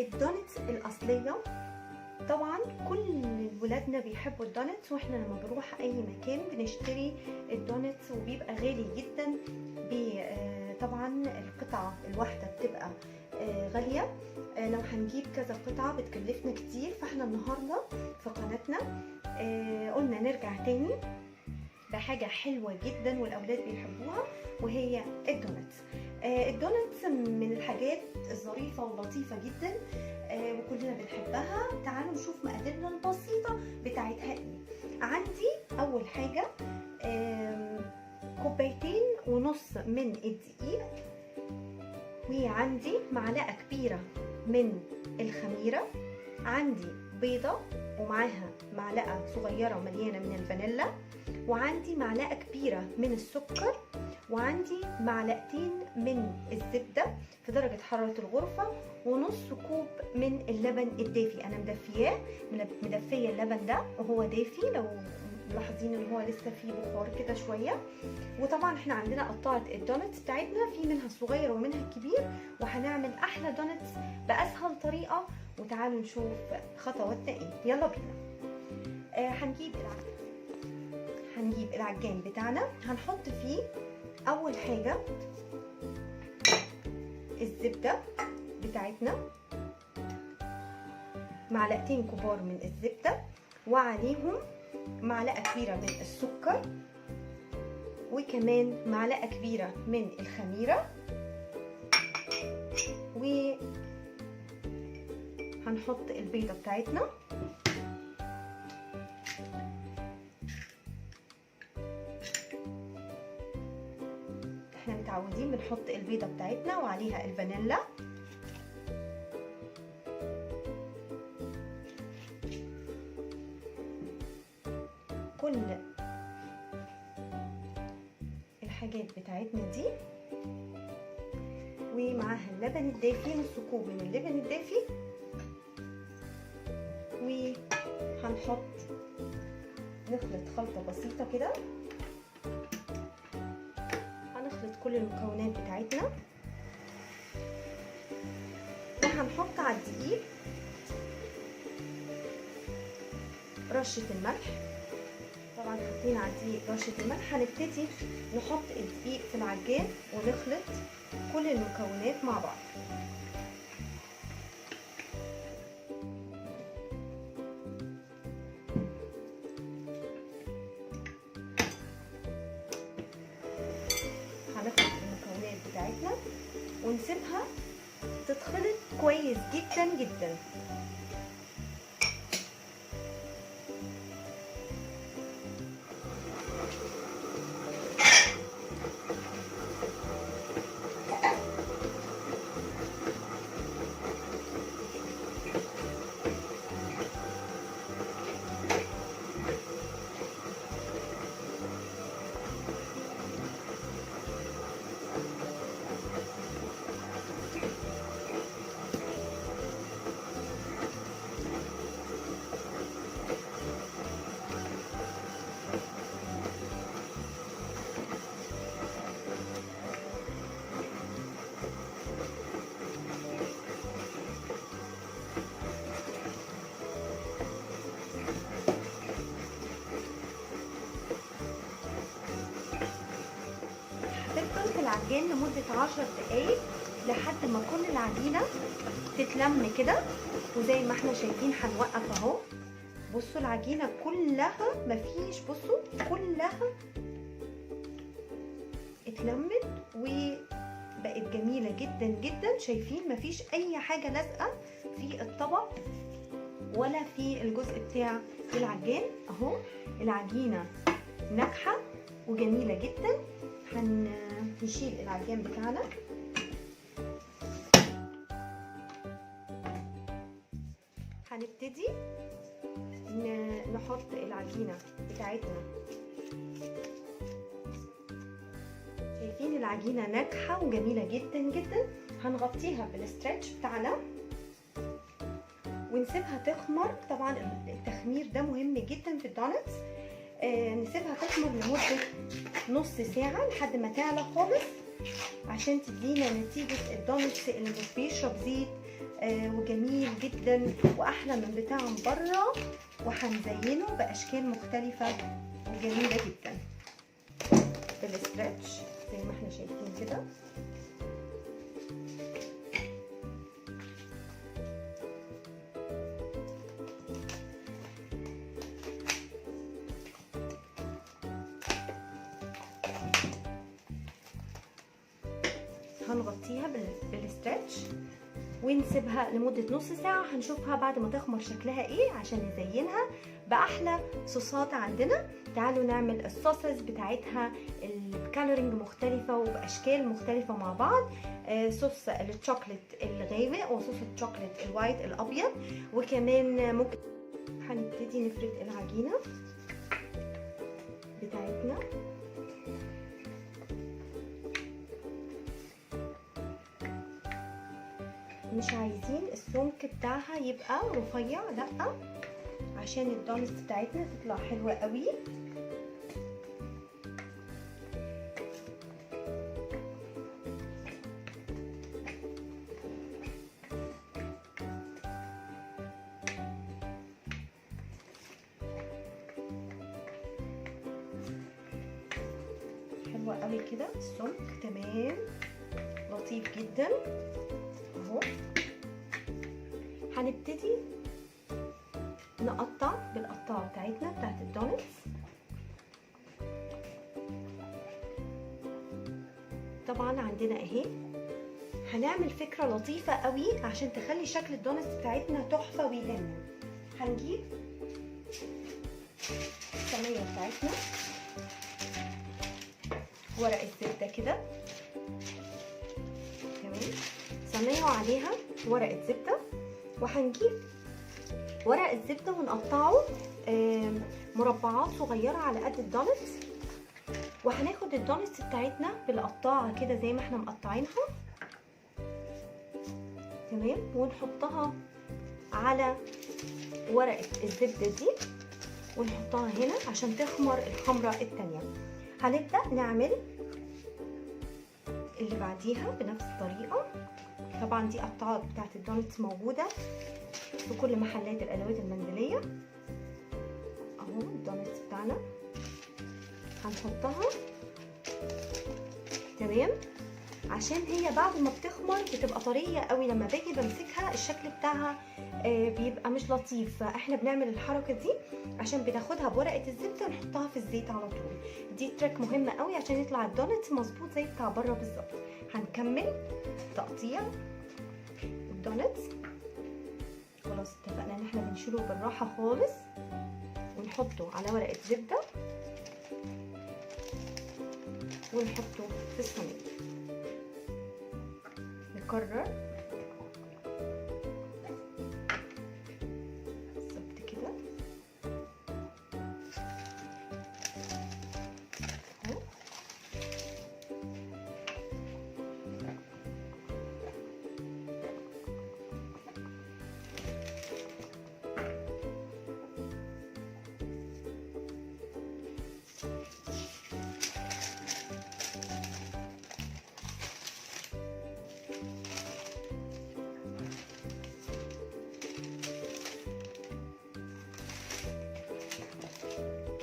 الدونتس الأصلية. طبعا كل ولادنا بيحبوا الدونتس، واحنا لما بنروح اي مكان بنشتري الدونتس وبيبقى غالي جدا. طبعا القطعة الواحدة بتبقى غالية. لو هنجيب كذا قطعة بتكلفنا كتير، فاحنا النهاردة في قناتنا قلنا نرجع تاني بحاجة حلوة جدا والأولاد بيحبوها، وهي الدونتس. الدونتس من الحاجات الظريفة واللطيفة جدا وكلنا بنحبها. تعالوا نشوف مقاديرنا البسيطة بتاعتها ايه. عندي أول حاجة 2.5 كوب من الدقيق، وعندي معلقة كبيرة من الخميرة، عندي بيضة ومعاها معلقة صغيرة مليانة من الفانيلا، وعندي معلقة كبيرة من السكر، وعندي معلقتين من الزبدة في درجة حرارة الغرفة، ونص كوب من اللبن الدافي. أنا مدفية اللبن ده وهو دافي، لو ملاحظين ان هو لسه فيه بخار كده شويه. وطبعا احنا عندنا قطعه الدونتس بتاعتنا، في منها الصغير ومنها الكبير، وهنعمل احلى دونتس باسهل طريقه. وتعالوا نشوف خطواتنا ايه. يلا بينا. هنجيب العجان بتاعنا، هنحط فيه اول حاجه الزبده بتاعتنا، معلقتين كبار من الزبده، وعليهم معلقة كبيرة من السكر، وكمان معلقة كبيرة من الخميرة، وهنحط البيضة بتاعتنا. احنا متعودين بنحط البيضة بتاعتنا وعليها الفانيلا، كل الحاجات بتاعتنا دي، ومعاها اللبن الدافي، نص كوب من اللبن الدافي. نخلط خلطة بسيطة كده. هنخلط كل المكونات بتاعتنا، وهنحط على الدقيق رشة الملح. طبعا حاطين على الدقيق رشة الملح. هنبتدي نحط الدقيق في العجان ونخلط كل المكونات مع بعض. هنخلط المكونات بتاعتنا ونسيبها تتخلط كويس جدا جدا. هتفضل في العجان لمدة 10 دقايق لحد ما كل العجينة تتلم كده. وزي ما احنا شايفين هنوقف اهو. بصوا العجينة كلها مفيش، بصوا كلها اتلمت وبقت جميلة جدا جدا. شايفين مفيش اي حاجة لازقة في الطبق ولا في الجزء بتاع العجان. اهو العجينة ناجحة وجميلة جدا. هنشيل العجان بتاعنا. هنبتدي نحط العجينة بتاعتنا. شايفين العجينة ناجحة وجميلة جدا جدا. هنغطيها بالاسترتش بتاعنا ونسيبها تخمر. طبعا التخمير ده مهم جدا في الدونتس. نسيبها تخمر لمدة نص ساعة لحد ما تعلى خالص، عشان تدينا نتيجة الدونتس اللي مش بيشرب زيت وجميل جدا واحلى من بتاع بره، وهنزينه باشكال مختلفه وجميله جدا بالاسترتش زي ما احنا شايفين كده. هنغطيها بالاسترتش ونسيبها لمدة نص ساعة. هنشوفها بعد ما تخمر شكلها ايه عشان نزينها بأحلى صوصات عندنا. تعالوا نعمل الصوصز بتاعتها بكالورينج مختلفة وبأشكال مختلفة مع بعض. صوص الشوكليت الغامق وصوص الشوكليت الوايت الأبيض، وكمان ممكن هنبتدي نفرد العجينة بتاعتنا. مش عايزين السمك بتاعها يبقى رفيع، لا، عشان الدونتس بتاعتنا تطلع حلوة قوي. حلوة قوي كده السمك، تمام، لطيف جدا اهو. هنبتدي نقطع بالقطاعة بتاعتنا بتاعت الدونتس. طبعا عندنا اهي. هنعمل فكرة لطيفة قوي عشان تخلي شكل الدونتس بتاعتنا تحفة ويجنن. هنجيب الصينية بتاعتنا، ورق الزبدة كده، تمام، صينية وعليها ورقة زبدة، وهنجيب ورق الزبدة ونقطعه مربعات صغيرة على قد الدونتس، وهناخد الدونتس بتاعتنا بالقطاعة كده زي ما احنا مقطعينها، تمام، ونحطها على ورقة الزبدة دي ونحطها هنا عشان تخمر الخمرة التانية. هنبدأ نعمل اللي بعديها بنفس الطريقة. طبعا دي قطعات بتاعت الدونتس موجودة في كل محلات الأدوات المنزلية اهو. الدونتس بتاعنا هنحطها، تمام، عشان هي بعد ما بتخمر بتبقى طرية قوي. لما باجي بمسكها الشكل بتاعها بيبقى مش لطيف، فاحنا بنعمل الحركة دي عشان بناخدها بورقة الزبدة ونحطها في الزيت على طول. دي تريك مهمة قوي عشان يطلع الدونتس مظبوط زي بتاع بره بالظبط. هنكمل تقطيع الدونتس. خلاص اتفقنا ان احنا بنشيله بالراحة خالص ونحطه على ورقة زبدة ونحطه في الصينية. نكرر بالظبط كده اهو.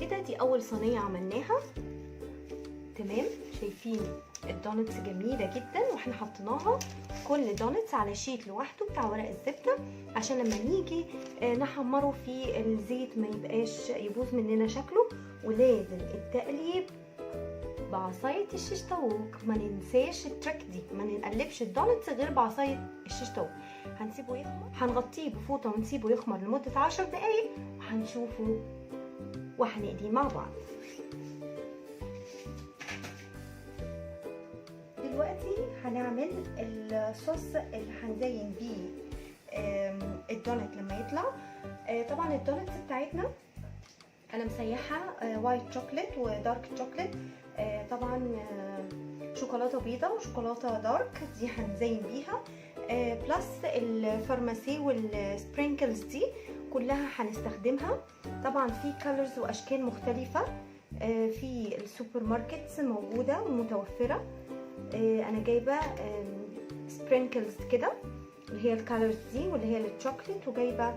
كده دي اول صينيه عملناها، تمام. شايفين الدونتس جميله جدا، واحنا حطيناها كل دونتس على شيت لوحده بتاع ورق الزبده عشان لما نيجي نحمره في الزيت ما يبقاش يبوظ مننا شكله. ولازم التقليب بعصايه الشيش طاووق، ما ننساش التريك دي، ما نقلبش الدونتس غير بعصايه الشيش طاووق. هنسيبه يخمر، هنغطيه بفوطه ونسيبه يخمر لمده 10 دقايق وهنشوفه وهنقليه مع بعض. دلوقتي هنعمل الصوص اللي هنزين بيه الدونت لما يطلع. طبعا الدونتس بتاعتنا انا مسيحه وايت شوكليت ودارك شوكليت، طبعا شوكولاته بيضاء وشوكولاته دارك، دي هنزين بيها، بلس الفارماسي والسبرينكلز دي كلها هنستخدمها. طبعا في كالرز واشكال مختلفه في السوبر ماركتس موجوده ومتوفره. انا جايبه سبرينكلز كده اللي هي الكالرز دي، واللي هي الشوكليت، وجايبه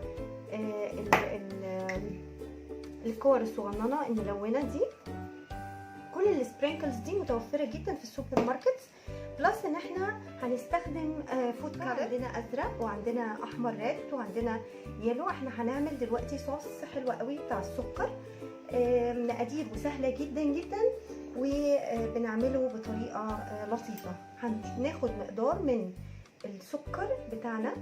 الكور الصغننه الملونه دي. كل السبرينكلز دي متوفره جدا في السوبر ماركت. بلس ان احنا هنستخدم فود كالر، عندنا ازرق وعندنا احمر ريد وعندنا يلو. احنا هنعمل دلوقتي صوص حلو قوي بتاع السكر، مقاديره سهله جدا جدا وبنعمله بطريقه لطيفه. هناخد مقدار من السكر بتاعنا،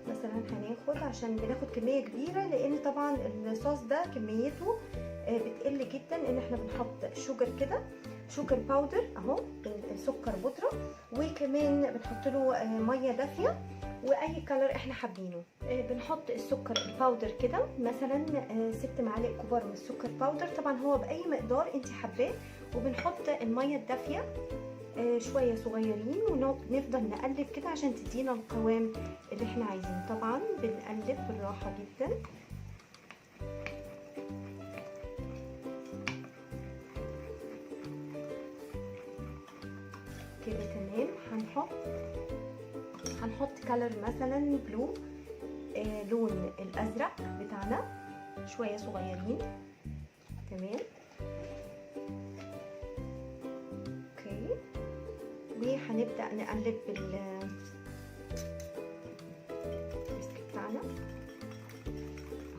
مثلا هناخد، عشان بناخد كميه كبيره لان طبعا الصوص ده كميته بتقل جدا، ان احنا بنحط شوجر كده، شوجر باودر اهو، سكر بودره، وكمان بنحط له ميه دافيه واي كلر احنا حابينه. بنحط السكر الباودر كده مثلا 6 معالق كبار من السكر باودر، طبعا هو باي مقدار انت حباه، وبنحط الميه الدافيه شويه صغيرين، ونفضل نقلب كده عشان تدينا القوام اللي احنا عايزينه. طبعا بنقلب بالراحه جدا كده. تمام. هنحط كلر مثلا بلو، لون الازرق بتاعنا، شويه صغيرين. تمام. اوكي. وهنبدا نقلب بالويسك بتاعنا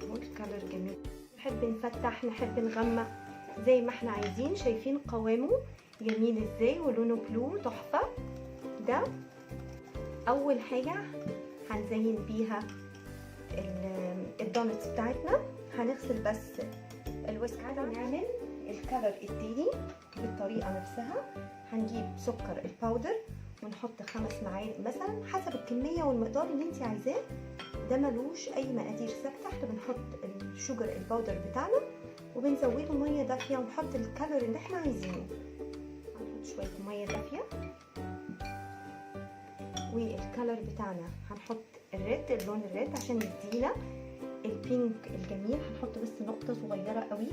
اهو. الكلر جميل، نحب نفتح نحب نغمق زي ما احنا عايزين. شايفين قوامه جميل ازاي ولونه بلو تحفه. ده اول حاجه هنزين بيها الدونتس بتاعتنا. هنغسل بس الويسك. هنعمل الكلر التاني بالطريقه نفسها. هنجيب سكر الباودر ونحط 5 معالق مثلا حسب الكميه والمقدار اللي انت عايزاه. ده ملوش اي مقادير ثابته، احنا بنحط الشوجر الباودر بتاعنا وبنزوده ميه دافيه ونحط الكلر اللي احنا عايزينه. هنحط شويه ميه دافيه، والكلر بتاعنا هنحط الريد، اللون الريد عشان يدينا البينك الجميل. هنحط بس نقطه صغيره قوي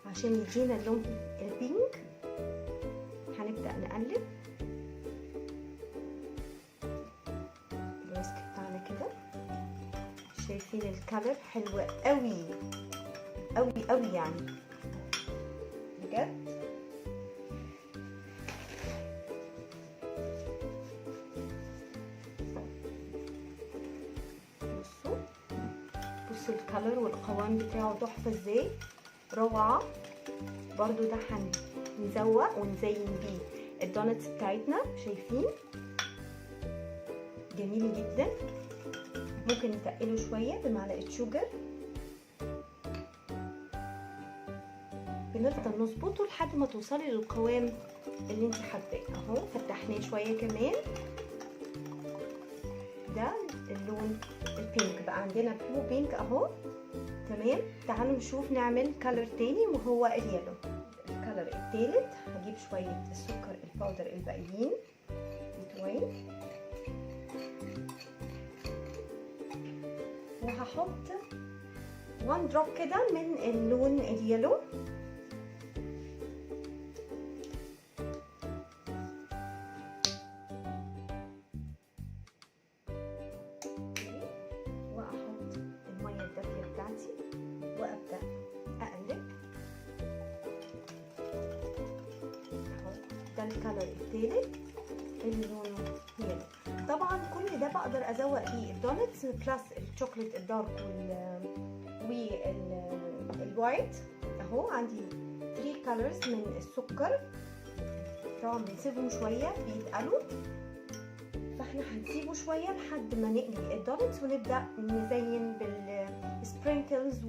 عشان يدينا اللون البينك. هنبدا نقلب الويسك بتاعنا كده. شايفين الكلر حلو قوي قوي قوي يعني بجد. بصوا الكلر والقوام بتاعه تحفه ازاي، روعه. برضو ده هنزوق ونزين بيه الدونتس بتاعتنا. شايفين جميل جدا. ممكن نتقله شويه بمعلقه شوجر. بنفضل نظبطه لحد ما توصلي للقوام اللي انت حباه اهو. فتحناه شويه كمان. ده اللون البينك بقى عندنا بلو بينك اهو. تمام. تعالوا نشوف نعمل كلر تاني وهو اليلو. الكلر التالت هجيب شويه السكر الباودر الباقيين بتوعي، وهحط 1 دروب كده من اللون اليلو. واحط الميه الدافيه بتاعتي وابدا اقلب. ده الكلر التالت اللي لونه يلو. طبعا كل ده بقدر ازوق بيه الدونتس بلس الشوكليت الدارك والوايت اهو. عندي 3 كلرز من السكر. طبعا بنسيبهم شويه بيتقلوا، فاحنا هنسيبه شويه لحد ما نقلي الدونتس ونبدا نزين بالسبرينكلز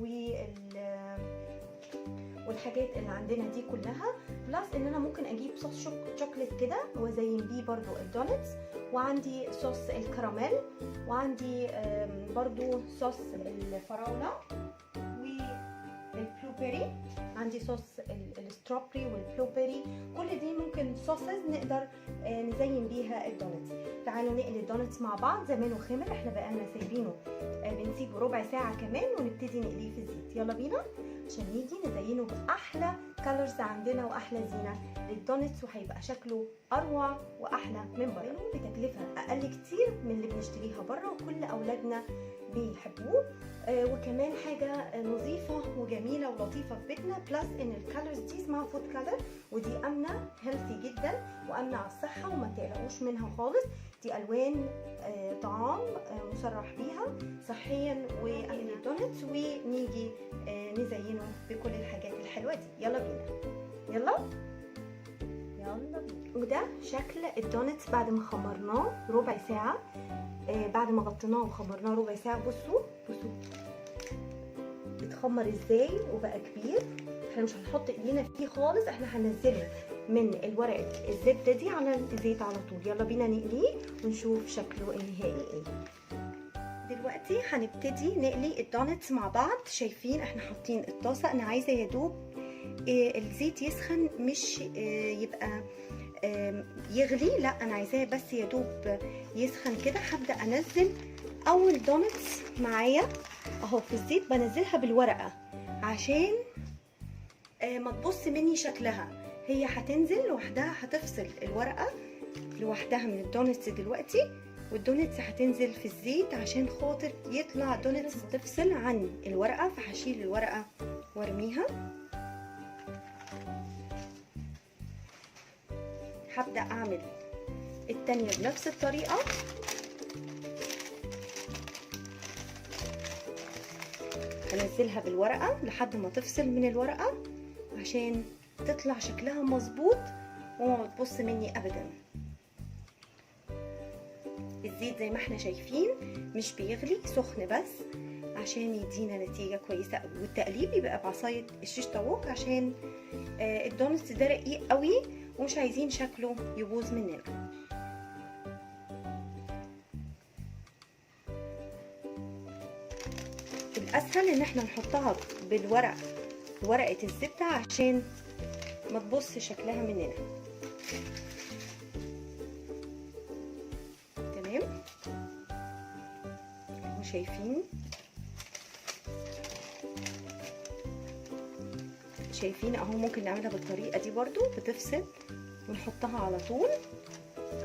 والحاجات اللي عندنا دي كلها. بلس ان انا ممكن اجيب صوص شوكليت كده وازين بيه برضو الدونتس. وعندي صوص الكراميل، وعندي برضو صوص الفراوله والبلو بيري. عندي صوص والستروبري والبلو بيري، كل دي ممكن صوصز نقدر نزين بيها الدونتس. تعالوا نقلي الدونتس مع بعض. زمانه خمر، احنا بقالنا سايبينه بنسيبه ربع ساعه كمان ونبتدي نقليه في الزيت. يلا بينا عشان نيجي نزينه باحلى كالرز عندنا واحلى زينه للدونتس، وهيبقى شكله اروع واحلى من بره بتكلفه اقل كتير من اللي بنشتريها بره، وكل اولادنا بيحبوه. وكمان حاجه نظيفه وجميله ولطيفه في بيتنا، بلس ان الكالرز دي اسمها فود كالر، ودي امنه هيلثي جدا وامنه على الصحه وما تقلقوش منها خالص. دي الوان طعام مصرح بيها صحيا وامن الدونتس، ونيجي نزينه بكل الحاجات الحلوه دي. يلا بينا يلا بينا. وده شكل الدونتس بعد ما خمرناه ربع ساعه. بعد ما غطيناه وخمرناه ربع ساعه، بصوا اتخمر ازاي وبقى كبير. احنا مش هنحط ايدينا فيه خالص، احنا هننزله من الورقه الزبده دي على الزيت على طول. يلا بينا نقليه ونشوف شكله النهائي ايه. دلوقتي هنبتدي نقلي الدونتس مع بعض. شايفين احنا حاطين الطاسه، انا عايزه يا دوب الزيت يسخن، مش يبقى يغلي، لا انا عايزاه بس يا دوب يسخن كده. هبدا انزل اول دونتس معايا اهو في الزيت، بنزلها بالورقه عشان ما تبص مني شكلها، هي هتنزل لوحدها، هتفصل الورقه لوحدها من الدونتس دلوقتي، والدونتس هتنزل في الزيت عشان خاطر يطلع دونتس تفصل عن الورقه. فهشيل الورقه وارميها. هبدأ اعمل التانية بنفس الطريقة. هنزلها بالورقة لحد ما تفصل من الورقة عشان تطلع شكلها مظبوط وما تبص مني ابدا. الزيت زي ما احنا شايفين مش بيغلي، سخن بس عشان يدينا نتيجة كويسة قوي. والتقليب يبقى بعصاية الشيش طاووق عشان الدونتس ده رقيق قوي ومش عايزين شكله يبوظ مننا. الاسهل ان احنا نحطها ورقة الزبدة عشان ما تبص شكلها مننا. تمام، شايفين اهو. ممكن نعملها بالطريقة دي برضو، بتفصل ونحطها على طول،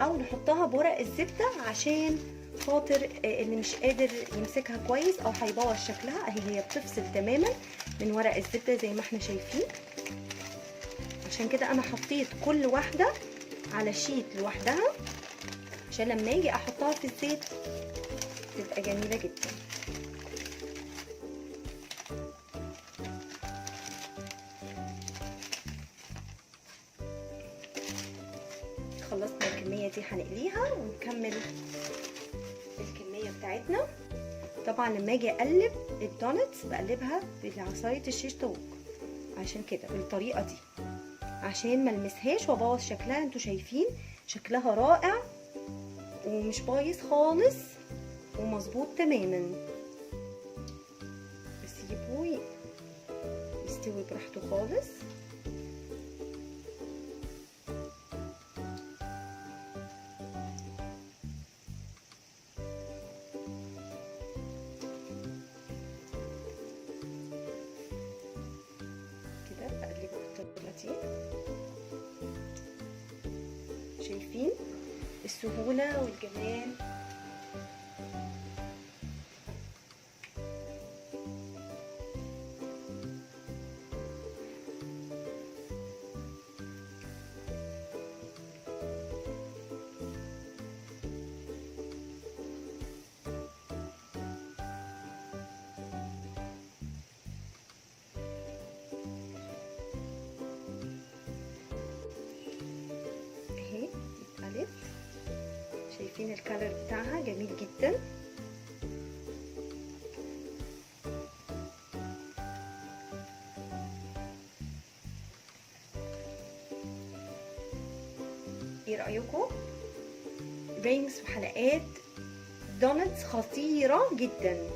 او نحطها بورق الزبدة عشان خاطر اللي مش قادر يمسكها كويس او هيبوظ شكلها. اهي هي بتفصل تماما من ورق الزبدة زي ما احنا شايفين. عشان كده انا حطيت كل واحدة على شيت لوحدها عشان لما اجي احطها في الزيت تبقى جميلة جدا. خلصنا الكمية دي هنقليها ونكمل الكمية بتاعتنا. طبعا لما اجي اقلب الدونتس بقلبها بعصاية الشيش طاووق عشان كده بالطريقة دي، عشان ما المسهاش وابوظ شكلها. انتوا شايفين شكلها رائع ومش بايظ خالص ومظبوط تماما. بسيبه يستوي براحته خالص. شايفين السهولة والجمال. شايفين الكالر بتاعها جميل جدا. ايه رأيكم؟ رينجز وحلقات دونتس خطيرة جدا.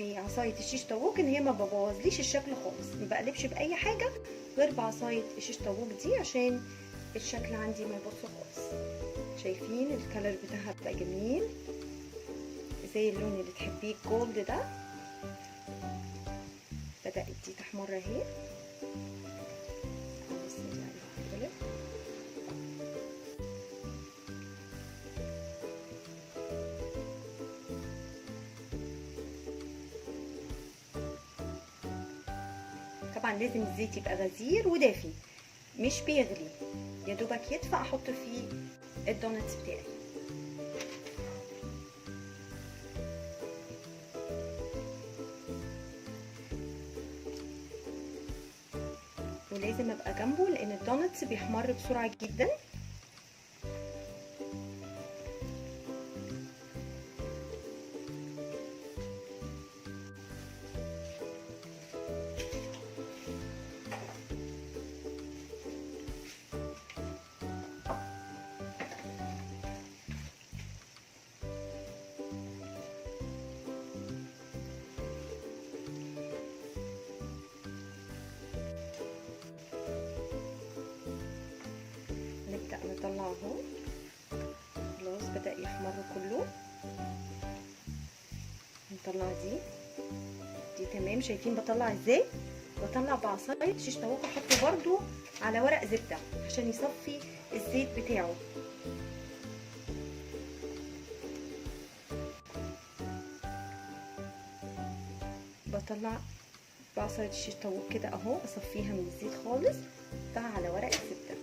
في عصايه الشيش طاووق ان هي ما ببوظليش الشكل خالص، ما بقلبش باي حاجه غير بعصايه الشيش طاووق دي عشان الشكل عندي ما يبص خالص. شايفين الكلر بتاعها بقى جميل زي اللون اللي تحبيه الجولد ده. بدأت دي تحمر اهي. طبعا لازم الزيت يبقى غزير ودافي مش بيغلي، يا دوبك يدفى احط فيه الدونتس بتاعي. ولازم ابقى جنبه لان الدونتس بيحمر بسرعه جدا. نطلع اهو خلاص بدأ يحمر كله. نطلع دي تمام. شايفين بطلع ازاي؟ بطلع بعصايه شيش طاووق احطه برده على ورق زبده عشان يصفي الزيت بتاعه. بطلع بعصايه الشيش طاووق كده اهو اصفيها من الزيت خالص بقى على ورق الزبده.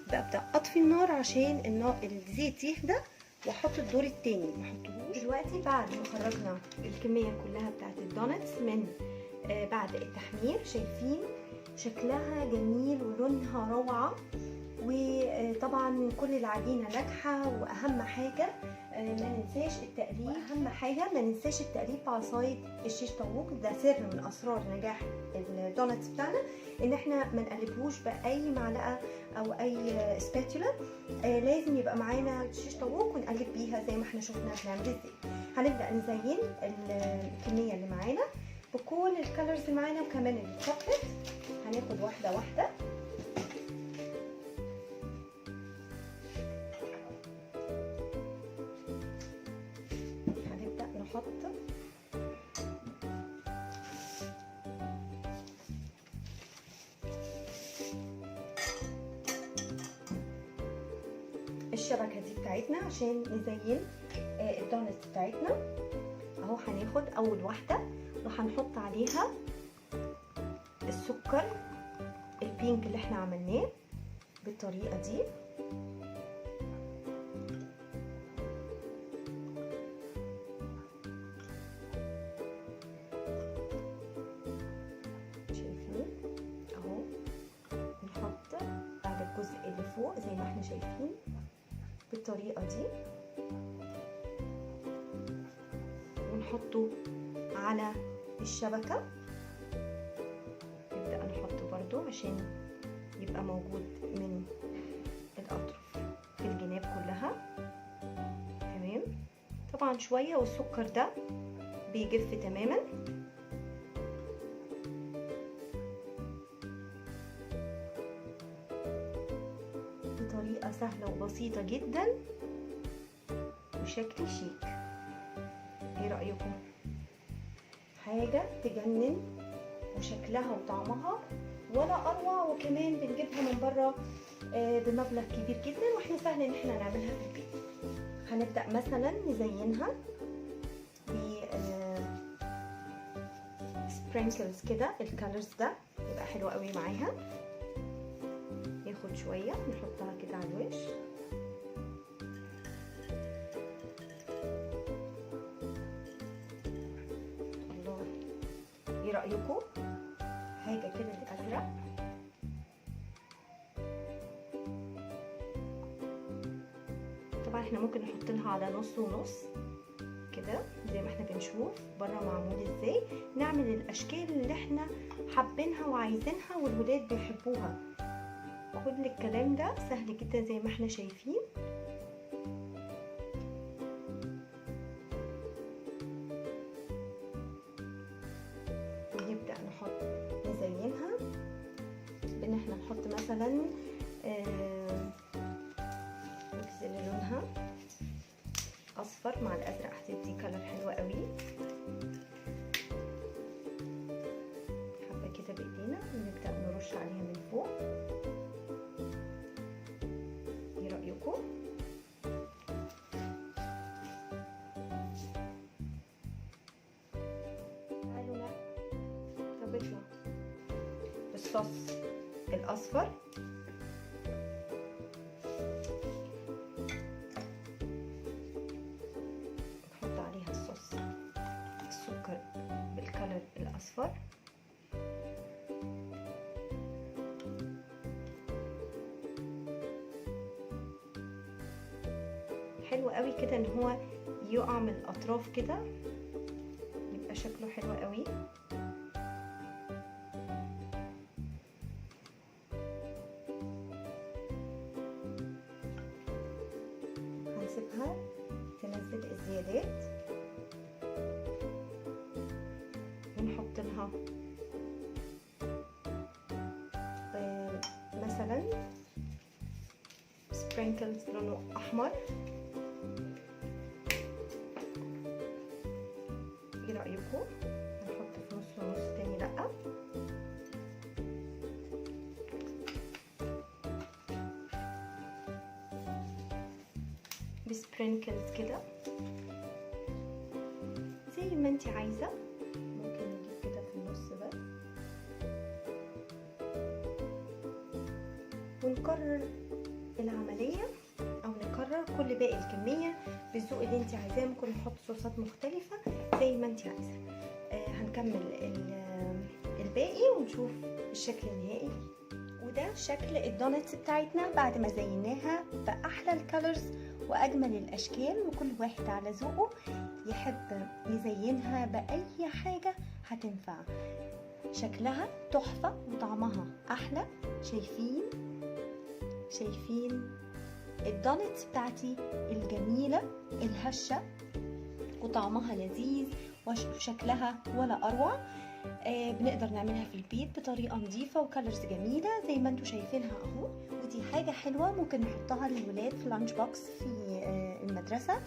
ببدأ اطفي النار عشان الزيت يهدى واحط الدور التاني ما احطهوش دلوقتي. بعد ما خرجنا الكميه كلها بتاعت الدونتس من بعد التحمير، شايفين شكلها جميل ولونها روعه. وطبعا كل العجينه ناجحه. واهم حاجه ما ننساش التقليب. اهم حاجه ما ننساش التقليب بعصايه الشيش طاووق. ده سر من اسرار نجاح الدونتس بتاعنا ان احنا ما نقلبهوش باي معلقه او اي سباتولا. لازم يبقى معانا شيش طاووق ونقلب بيها زي ما احنا شفنا بنعمل ازاي. هنبدا نزين الكميه اللي معانا بكل الكالرز اللي معانا وكمان الشوكليت. هناخد واحده واحده. هنبدا نحط الشبكه دي بتاعتنا عشان نزين الدونتس بتاعتنا اهو. هناخد اول واحده وهنحط عليها السكر البينك اللي احنا عملناه بالطريقه دي. شايفين اهو. نحط على الجزء اللي فوق زي ما احنا شايفين بالطريقه دي ونحطه على الشبكه. نبدا نحطه برضو عشان يبقى موجود من الاطراف في الجناب كلها. تمام. طبعا شويه والسكر ده بيجف تماما. بطريقه سهله وبسيطه جدا وشكل شيك. ايه رايكم؟ حاجه تجنن وشكلها وطعمها ولا اروع. وكمان بنجيبها من بره بمبلغ كبير جدا واحنا سهل ان احنا نعملها في البيت. هنبدا مثلا نزينها ب سبرينكلز كده. الكالرز ده يبقى حلو قوي معاها. ياخد شويه نحطها كده على الوش. الله، ايه رايكم؟ حاجه كده ازرق. طبعا احنا ممكن نحط لها على نص ونص كده زي ما احنا بنشوف بره معمول ازاي. نعمل الاشكال اللي احنا حابينها وعايزينها والولاد بيحبوها. كل الكلام ده سهل جدا زي ما احنا شايفين. ونبدأ نزينها بان احنا نحط مثلا اللي لونها اصفر مع الازرق هتدي كلر حلوة قوي. حبة كده بايدينا ونبدأ نرش عليها من فوق. ايه رأيكم؟ تعالوا نربطها بالصوص الاصفر. نحط عليها الصوص السكر بالكلر الاصفر. حلو قوي كده ان هو يقع من الاطراف كده، يبقى شكله حلو قوي. هنسيبها تنزل الزيادات ونحط لها مثلا سبرينكلز لونه احمر. ايه رايكم؟ نحط في نص ونص تاني لا. بسبرينكلز كده زي ما انت عايزه. ممكن نجيب كده في النص بس ونكرر العمليه، او نكرر كل باقي الكميه بالذوق اللي انت عايزاه. ممكن نحط صوصات مختلفه زي ما انت عايزه. هنكمل الباقي ونشوف الشكل النهائي. وده شكل الدونتس بتاعتنا بعد ما زيناها باحلى الكالرز واجمل الاشكال، وكل واحد على ذوقه يحب يزينها باي حاجه هتنفع. شكلها تحفه وطعمها احلى. شايفين الدونتس بتاعتي الجميله الهشه، وطعمها لذيذ وشكلها ولا اروع. بنقدر نعملها في البيت بطريقه نظيفه وكالرز جميله زي ما انتم شايفينها اهو. ودي حاجه حلوه ممكن نحطها للولاد في لانش بوكس في المدرسه.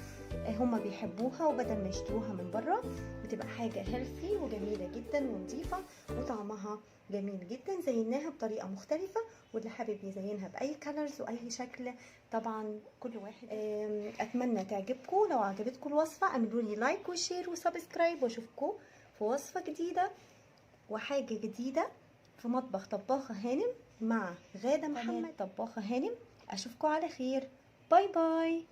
هما بيحبوها، وبدل ما يشتروها من بره بتبقى حاجه هيلثي وجميله جدا ونظيفه وطعمها جميل جدا. زيناها بطريقه مختلفه، واللي حابب يزينها باي كالرز واي شكل طبعا كل واحد. اتمنى تعجبكم. لو عجبتكم الوصفه اعملوا لي لايك وشير وسبسكرايب، واشوفكم في وصفه جديده وحاجه جديده في مطبخ طباخه هانم مع غادة محمد طباخه هانم. اشوفكم على خير. باي باي.